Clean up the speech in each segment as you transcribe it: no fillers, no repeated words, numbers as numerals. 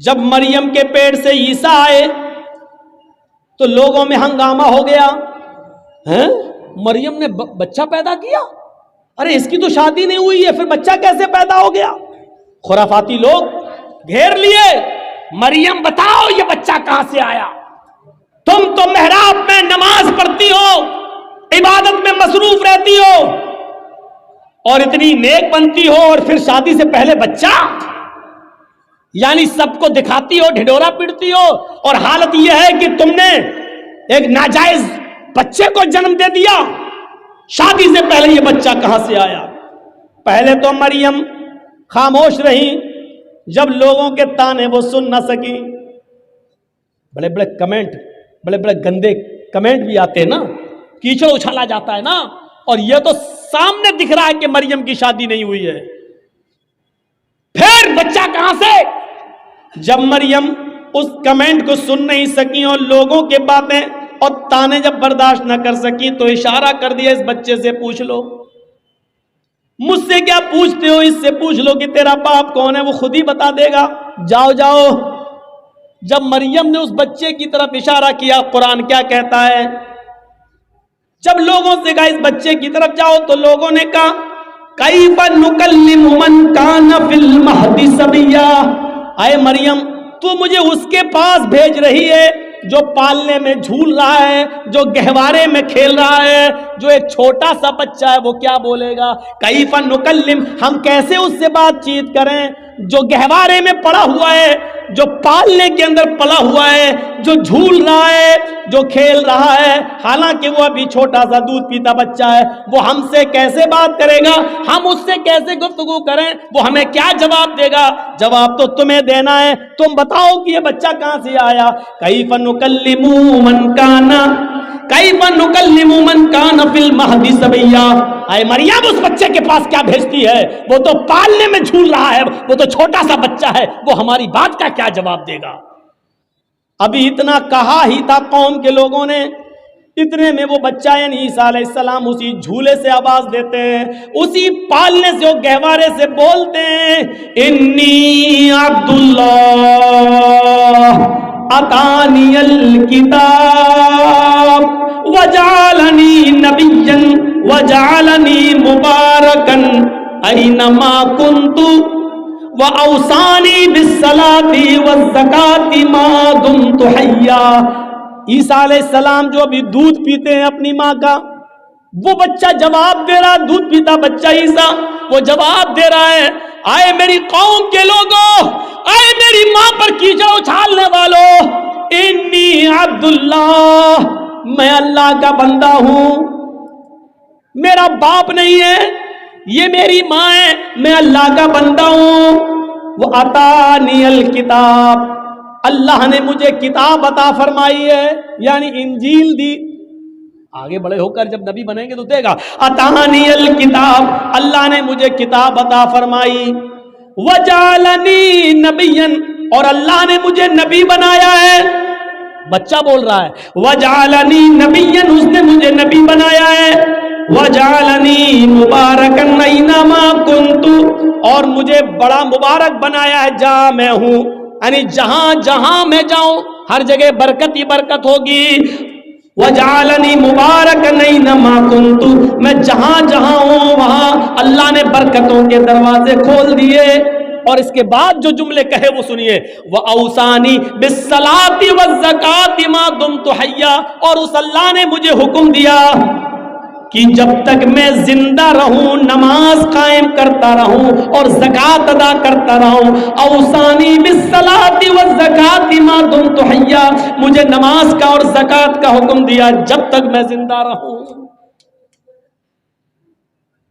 जब मरियम के पेट से ईसा आए तो लोगों में हंगामा हो गया, हैं मरियम ने बच्चा पैदा किया, अरे इसकी तो शादी नहीं हुई है, फिर बच्चा कैसे पैदा हो गया। खुराफाती लोग घेर लिए, मरियम बताओ ये बच्चा कहां से आया। तुम तो मेहराब में नमाज पढ़ती हो, इबादत में मसरूफ रहती हो और इतनी नेक बनती हो, और फिर शादी से पहले बच्चा, यानी सबको दिखाती हो, ढिढोरा पीटती हो, और हालत यह है कि तुमने एक नाजायज बच्चे को जन्म दे दिया। शादी से पहले ये बच्चा कहां से आया। पहले तो मरियम खामोश रही, जब लोगों के ताने वो सुन ना सकी। बड़े बड़े कमेंट, बड़े बड़े गंदे कमेंट भी आते हैं ना, कीचड़ उछाला जाता है ना, और यह तो सामने दिख रहा है कि मरियम की शादी नहीं हुई है, फिर बच्चा कहां से। जब मरियम उस कमेंट को सुन नहीं सकी और लोगों के बातें और ताने जब बर्दाश्त न कर सकी, तो इशारा कर दिया, इस बच्चे से पूछ लो। मुझसे क्या पूछते हो, इससे पूछ लो कि तेरा बाप कौन है, वो खुद ही बता देगा, जाओ जाओ। जब मरियम ने उस बच्चे की तरफ इशारा किया, कुरान क्या कहता है, जब लोगों से कहा इस बच्चे की तरफ जाओ, तो लोगों ने कहा कैफ़ नुकल्लिमु मन कान फिल महदी सबिया। आए मरियम, तू मुझे उसके पास भेज रही है जो पालने में झूल रहा है, जो गहवारे में खेल रहा है, जो एक छोटा सा बच्चा है, वो क्या बोलेगा। कैफ़ नुकल्लिम, हम कैसे उससे बातचीत करें जो गहवारे में पड़ा हुआ है, जो पालने के अंदर पला हुआ है, जो झूल रहा है, जो खेल रहा है, हालांकि वो अभी छोटा सा दूध पीता बच्चा है। वो हमसे कैसे बात करेगा, हम उससे कैसे गुफ्तगू करें, वो हमें क्या जवाब देगा। जवाब तो तुम्हें देना है, तुम बताओ कि ये बच्चा कहां से आया। कैफ़ नुकल्लिमु मन काना, कैफ़ नुकल्लिमु मन काना फिल महदी सबिया। आए मरियम, उस बच्चे के पास क्या भेजती है, वो तो पालने में झूल रहा है, वो तो छोटा सा बच्चा है, वो हमारी बात का क्या जवाब देगा। अभी इतना कहा ही था कौम के लोगों ने, इतने में वो बच्चा यानी ईसा अलैहिस्सलाम उसी झूले से आवाज देते हैं, उसी पालने से, वो गहवारे से बोलते हैं, इन्नी अब्दुल्लाह अतानियल किताब वजालनी नबिय्यन वजालनी मुबारकन ऐनमा कुन्तु व औसानी बिस्सलाती वज़्ज़काती मा दुम्तु हय्या। ईसा अलैहिस्सलाम जो अभी दूध पीते हैं अपनी माँ का, वो बच्चा जवाब दे रहा, दूध पीता बच्चा ईसा, वो जवाब दे रहा है, आए मेरी कौम के लोगों, आए मेरी माँ पर कीचड़ उछालने वालों, इन्नी अब्दुल्लाह, मैं अल्लाह का बंदा हूं, मेरा बाप नहीं है, ये मेरी माँ है, मैं अल्लाह का बंदा हूं। वो अतानियल किताब, अल्लाह ने मुझे किताब अता फरमाई है, यानी इंजील दी। आगे बड़े होकर जब नबी बनेंगे तो देगा, अतानियल किताब, अल्लाह ने मुझे किताब अता फरमाई, वजालनी नबियन, और अल्लाह ने मुझे नबी बनाया है। बच्चा बोल रहा है, वजालनी नबियन, उसने मुझे नबी बनाया है, वजालनी मुबारकन ऐनमा कुन्तु, और मुझे बड़ा मुबारक बनाया है जहां मैं हूं, यानी जहां जहां मैं जाऊं हर जगह बरकत ही बरकत होगी। वजालनी मुबारकन ऐनमा कुन्तु, मैं जहां जहां हूं वहां अल्लाह ने बरकतों के दरवाजे खोल दिए। और इसके बाद जो जुमले कहे वो सुनिए, व औसानी बिस्सलाती वज़्ज़काती मा दुम्तु हय्या, और उस अल्लाह ने मुझे हुक्म दिया कि जब तक मैं जिंदा रहूं नमाज कायम करता रहूं और ज़कात अदा करता रहूं। औसानी बिस्सलाती वज़्ज़काती मा दुम्तु हय्या, मुझे नमाज का और ज़कात का हुक्म दिया जब तक मैं जिंदा रहूं।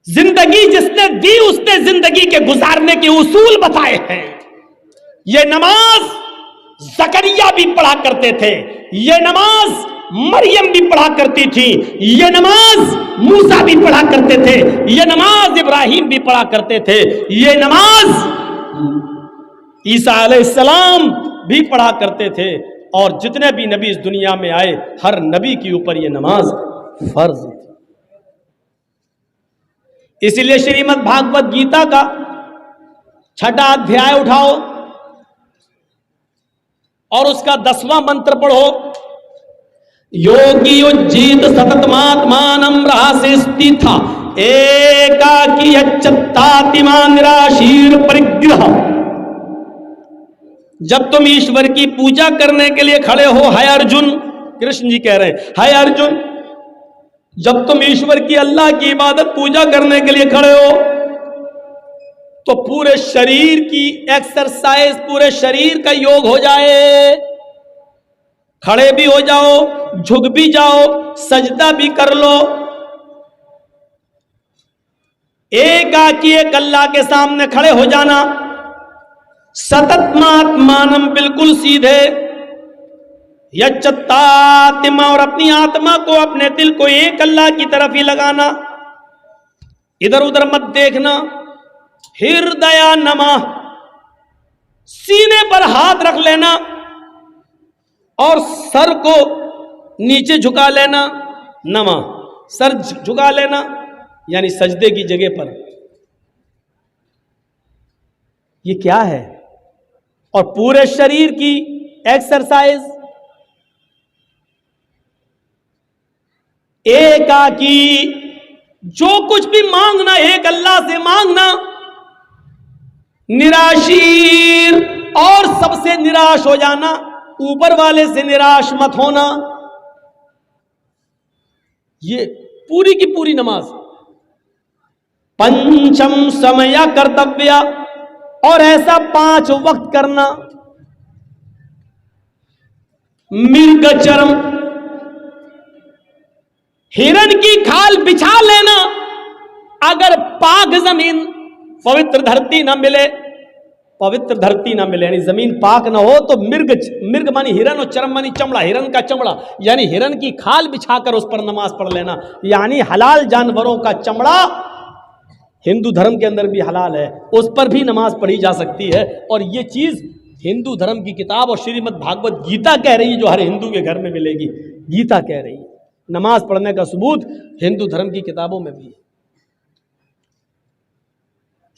जिंदगी जिसने दी उसने जिंदगी के गुजारने के उसूल बताए हैं। ये नमाज ज़करिया भी पढ़ा करते थे, ये नमाज मरियम भी पढ़ा करती थी, ये नमाज मूसा भी पढ़ा करते थे, ये नमाज इब्राहिम भी पढ़ा करते थे, ये नमाज ईसा अलैहिस्सलाम भी पढ़ा करते थे, और जितने भी नबी इस दुनिया में आए हर नबी के ऊपर ये नमाज फर्ज थी। इसीलिए श्रीमद् भागवत गीता का 6वां अध्याय उठाओ, और उसका 10वां मंत्र पढ़ो, योगी उज्जीत सततमात्मानं रहस्य स्थिता एकाकी यच्चत्तातिमान निराशीर परिग्रह। जब तुम ईश्वर की पूजा करने के लिए खड़े हो, है अर्जुन, कृष्ण जी कह रहे हैं, है अर्जुन, जब तुम ईश्वर की, अल्लाह की इबादत पूजा करने के लिए खड़े हो तो पूरे शरीर की एक्सरसाइज, पूरे शरीर का योग हो जाए। खड़े भी हो जाओ, झुक भी जाओ, सजदा भी कर लो। एकाकी एक अल्लाह के सामने खड़े हो जाना, सततमात्मानम, बिल्कुल सीधे, यच्चत्तात्मा, और अपनी आत्मा को, अपने दिल को एक अल्लाह की तरफ ही लगाना, इधर उधर मत देखना। हृदया नमः, सीने पर हाथ रख लेना और सर को नीचे झुका लेना। नमः, सर झुका लेना यानी सजदे की जगह पर। ये क्या है? और पूरे शरीर की एक्सरसाइज। एकाकी, जो कुछ भी मांगना एक अल्लाह से मांगना। निराशीर, और सबसे निराश हो जाना, ऊपर वाले से निराश मत होना। ये पूरी की पूरी नमाज। पंचम समय कर्तव्य, और ऐसा 5 वक्त करना। मृगचरम, हिरण की खाल बिछा लेना। अगर पाक जमीन, पवित्र धरती ना मिले, पवित्र धरती ना मिले यानी जमीन पाक ना हो, तो मृग मानी हिरण और चरम मानी चमड़ा, हिरण का चमड़ा यानी हिरण की खाल बिछाकर उस पर नमाज पढ़ लेना। यानी हलाल जानवरों का चमड़ा हिंदू धर्म के अंदर भी हलाल है, उस पर भी नमाज पढ़ी जा सकती है। और ये चीज हिंदू धर्म की किताब और श्रीमद् भागवत गीता कह रही है, जो हर हिंदू के घर में मिलेगी। गीता कह रही है, नमाज पढ़ने का सबूत हिंदू धर्म की किताबों में भी है।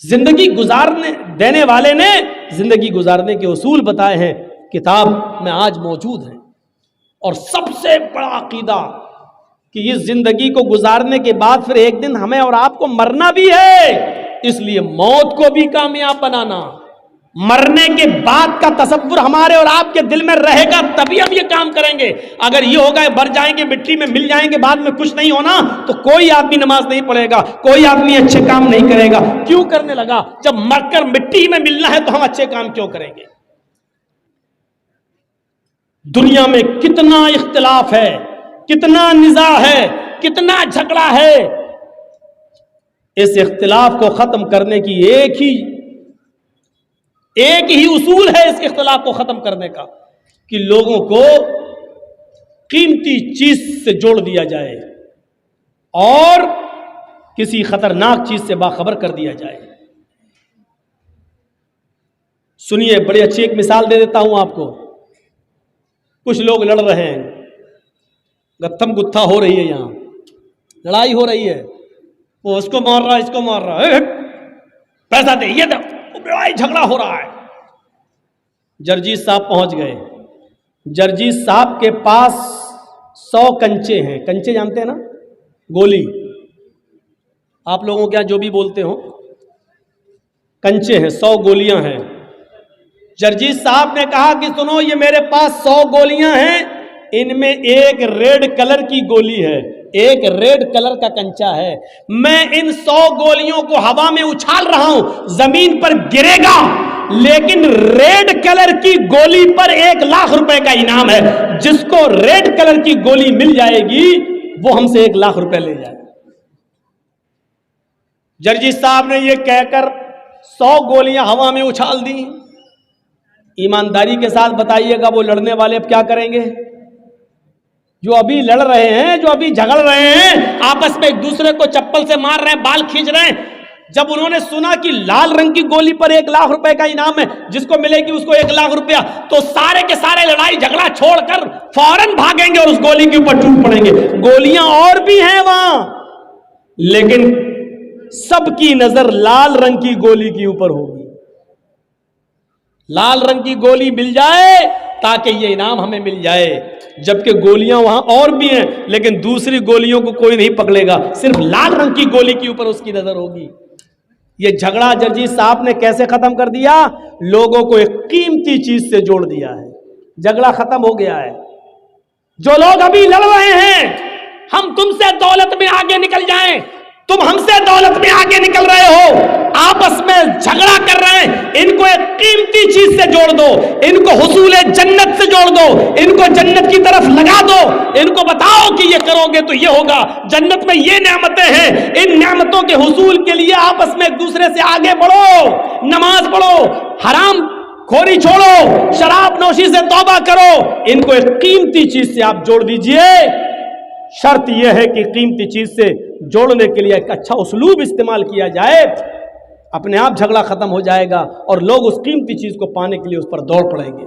जिंदगी गुजारने देने वाले ने जिंदगी गुजारने के उसूल बताए हैं, किताब में आज मौजूद हैं। और सबसे बड़ा अकीदा कि इस जिंदगी को गुजारने के बाद फिर एक दिन हमें और आपको मरना भी है, इसलिए मौत को भी कामयाब बनाना। मरने के बाद का तसव्वुर हमारे और आपके दिल में रहेगा, तभी हम ये काम करेंगे। अगर ये होगा मर जाएंगे, मिट्टी में मिल जाएंगे, बाद में कुछ नहीं होना, तो कोई आदमी नमाज नहीं पढ़ेगा, कोई आदमी अच्छे काम नहीं करेगा। क्यों करने लगा? जब मरकर मिट्टी में मिलना है तो हम अच्छे काम क्यों करेंगे? दुनिया में कितना इख्तिलाफ है, कितना निज़ा है, कितना झगड़ा है। इस इख्तिलाफ को खत्म करने की एक ही उसूल है इस इख्तिलाफ को खत्म करने का, कि लोगों को कीमती चीज से जोड़ दिया जाए और किसी खतरनाक चीज से बाखबर कर दिया जाए। सुनिए, बड़ी अच्छी एक मिसाल दे देता हूं आपको। कुछ लोग लड़ रहे हैं, गत्थम गुत्था हो रही है, यहां लड़ाई हो रही है, वो उसको मार रहा है, इसको मार रहा है, पैसा दे, ये दो, लड़ाई झगड़ा हो रहा है। जर्जीत साहब पहुंच गए। जर्जीत साहब के पास 100 कंचे हैं। कंचे जानते हैं ना, गोली, आप लोगों के यहां जो भी बोलते हो, कंचे हैं, 100 गोलियां हैं। जर्जीत साहब ने कहा कि सुनो, ये मेरे पास 100 गोलियां हैं, इनमें एक रेड कलर की गोली है, एक रेड कलर का कंचा है। मैं इन 100 गोलियों को हवा में उछाल रहा हूं, जमीन पर गिरेगा, लेकिन रेड कलर की गोली पर 1 लाख रुपए का इनाम है। जिसको रेड कलर की गोली मिल जाएगी वो हमसे 1 लाख रुपए ले जाएगा। जर्जीत साहब ने यह कहकर 100 गोलियां हवा में उछाल दी। ईमानदारी के साथ बताइएगा, वो लड़ने वाले अब क्या करेंगे? जो अभी लड़ रहे हैं, जो अभी झगड़ रहे हैं, आपस में एक दूसरे को चप्पल से मार रहे हैं, बाल खींच रहे हैं, जब उन्होंने सुना कि लाल रंग की गोली पर 1 लाख रुपए का इनाम है, जिसको मिलेगी उसको 1 लाख रुपया, तो सारे के सारे लड़ाई झगड़ा छोड़कर फौरन भागेंगे और उस गोली के ऊपर टूट पड़ेंगे। गोलियां और भी हैं वहां, लेकिन सबकी नजर लाल रंग की गोली के ऊपर होगी। लाल रंग की गोली मिल जाए ताकि ये इनाम हमें मिल जाए। जबकि गोलियां वहां और भी हैं, लेकिन दूसरी गोलियों को कोई नहीं पकड़ेगा, सिर्फ लाल रंग की गोली के ऊपर उसकी नजर होगी। ये झगड़ा जर्जी साहब ने कैसे खत्म कर दिया? लोगों को एक कीमती चीज से जोड़ दिया है, झगड़ा खत्म हो गया है। जो लोग अभी लड़ रहे हैं, हम तुमसे दौलत में आगे निकल जाएं, तुम हमसे दौलत में आगे निकल रहे हो, आपस में झगड़ा कर रहे हैं, इनको एक कीमती चीज से जोड़ दो, इनको हुसूल जन्नत से जोड़ दो, इनको जन्नत की तरफ लगा दो, इनको बताओ कि ये करोगे तो ये होगा, जन्नत में ये नेमतें हैं, इन नेमतों के हुसूल के लिए आपस में एक दूसरे से आगे बढ़ो, नमाज पढ़ो, हराम खोरी छोड़ो, शराब नोशी से तौबा करो, इनको एक कीमती चीज से आप जोड़ दीजिए। शर्त यह है कि कीमती चीज से जोड़ने के लिए एक अच्छा उसलूब इस्तेमाल किया जाए, अपने आप झगड़ा खत्म हो जाएगा और लोग उस कीमती चीज को पाने के लिए उस पर दौड़ पड़ेंगे।